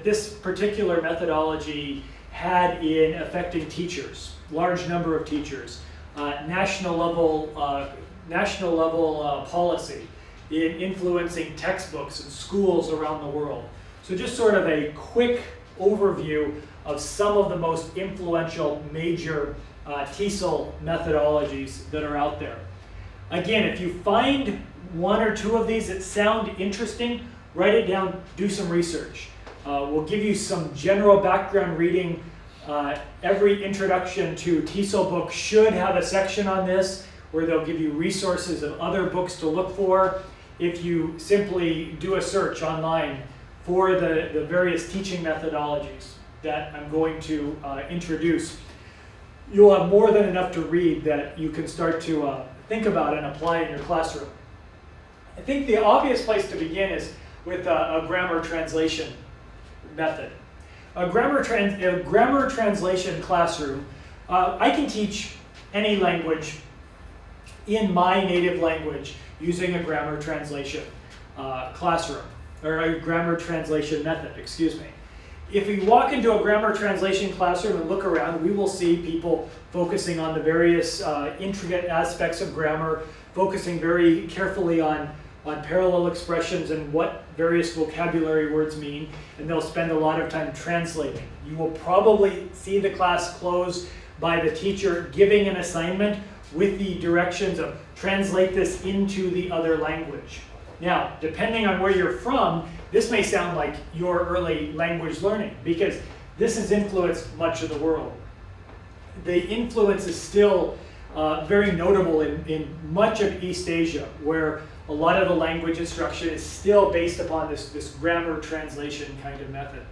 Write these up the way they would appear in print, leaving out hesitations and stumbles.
this particular methodology had in affecting teachers, large number of teachers, national level policy, in influencing textbooks in schools around the world. So just sort of a quick overview of some of the most influential major TESOL methodologies that are out there. Again, if you find one or two of these that sound interesting, write it down, do some research. We'll give you some general background reading. Every introduction to TESOL book should have a section on this where they'll give you resources of other books to look for. If you simply do a search online for the various teaching methodologies that I'm going to introduce, you'll have more than enough to read that you can start to think about and apply in your classroom. I think the obvious place to begin is with a grammar translation method. A grammar translation classroom, I can teach any language in my native language using a grammar translation classroom, or a grammar translation method, excuse me. If we walk into a grammar translation classroom and look around, we will see people focusing on the various intricate aspects of grammar, focusing very carefully on parallel expressions and what various vocabulary words mean, and they'll spend a lot of time translating. You will probably see the class close by the teacher giving an assignment with the directions of translate this into the other language. Now, depending on where you're from, this may sound like your early language learning because this has influenced much of the world. The influence is still very notable in much of East Asia, where a lot of the language instruction is still based upon this grammar translation kind of method.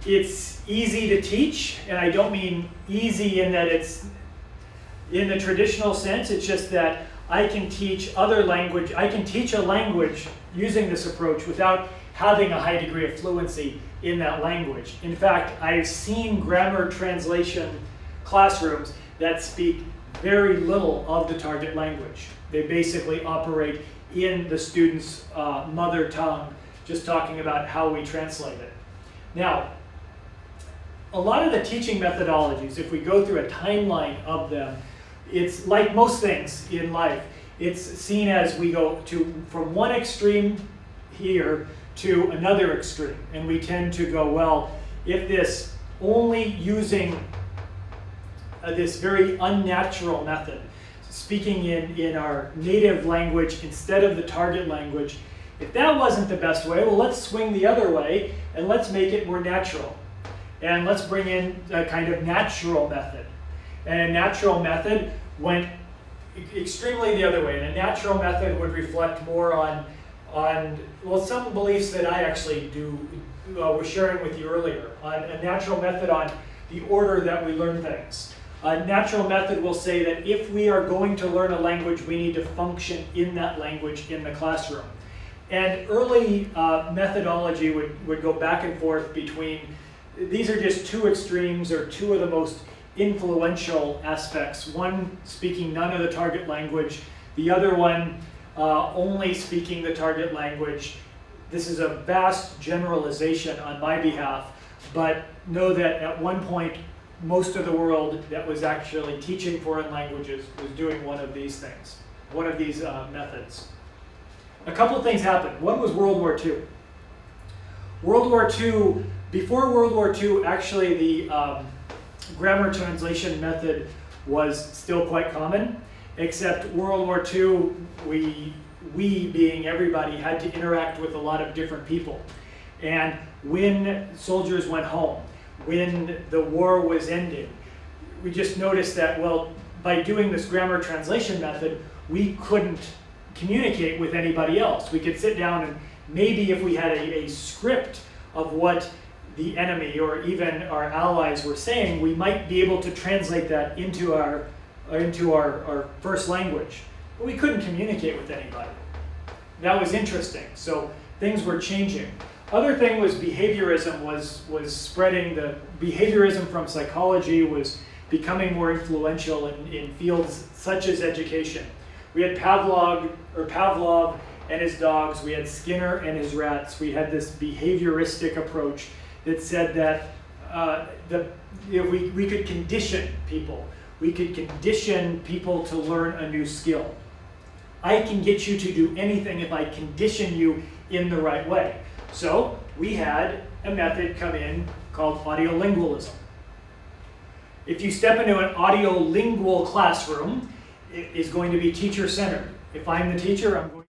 It's easy to teach, and I don't mean easy in that it's in the traditional sense. It's just that I can teach other language. I can teach a language using this approach without having a high degree of fluency in that language. In fact, I've seen grammar translation classrooms that speak very little of the target language. They basically operate in the student's mother tongue, just talking about how we translate it. Now, a lot of the teaching methodologies, if we go through a timeline of them, it's like most things in life. It's seen as we go from one extreme here to another extreme. And we tend to go, well, if this only using this very unnatural method, speaking in our native language instead of the target language, if that wasn't the best way, well, let's swing the other way and let's make it more natural. And let's bring in a kind of natural method. And a natural method went extremely the other way. And a natural method would reflect more on some beliefs that I actually was sharing with you earlier. On a natural method on the order that we learn things. A natural method will say that if we are going to learn a language, we need to function in that language in the classroom. And early methodology would go back and forth between, these are just two extremes or two of the most influential aspects. One speaking none of the target language, the other one only speaking the target language. This is a vast generalization on my behalf, but know that at one point, most of the world that was actually teaching foreign languages was doing one of these things, one of these methods. A couple of things happened. One was World War II. Before World War II, actually the grammar translation method was still quite common, except World War II, we being everybody, had to interact with a lot of different people. And when soldiers went home, when the war was ending, we just noticed that, well, by doing this grammar translation method, we couldn't communicate with anybody else. We could sit down and maybe if we had a script of what the enemy or even our allies were saying, we might be able to translate that into our first language. But we couldn't communicate with anybody. That was interesting. So things were changing. Other thing was behaviorism was spreading. The behaviorism from psychology was becoming more influential in fields such as education. We had Pavlov and his dogs, we had Skinner and his rats. We had this behavioristic approach that said that we could condition people. We could condition people to learn a new skill. I can get you to do anything if I condition you in the right way. So we had a method come in called audiolingualism. If you step into an audiolingual classroom, it is going to be teacher-centered. If I'm the teacher, I'm going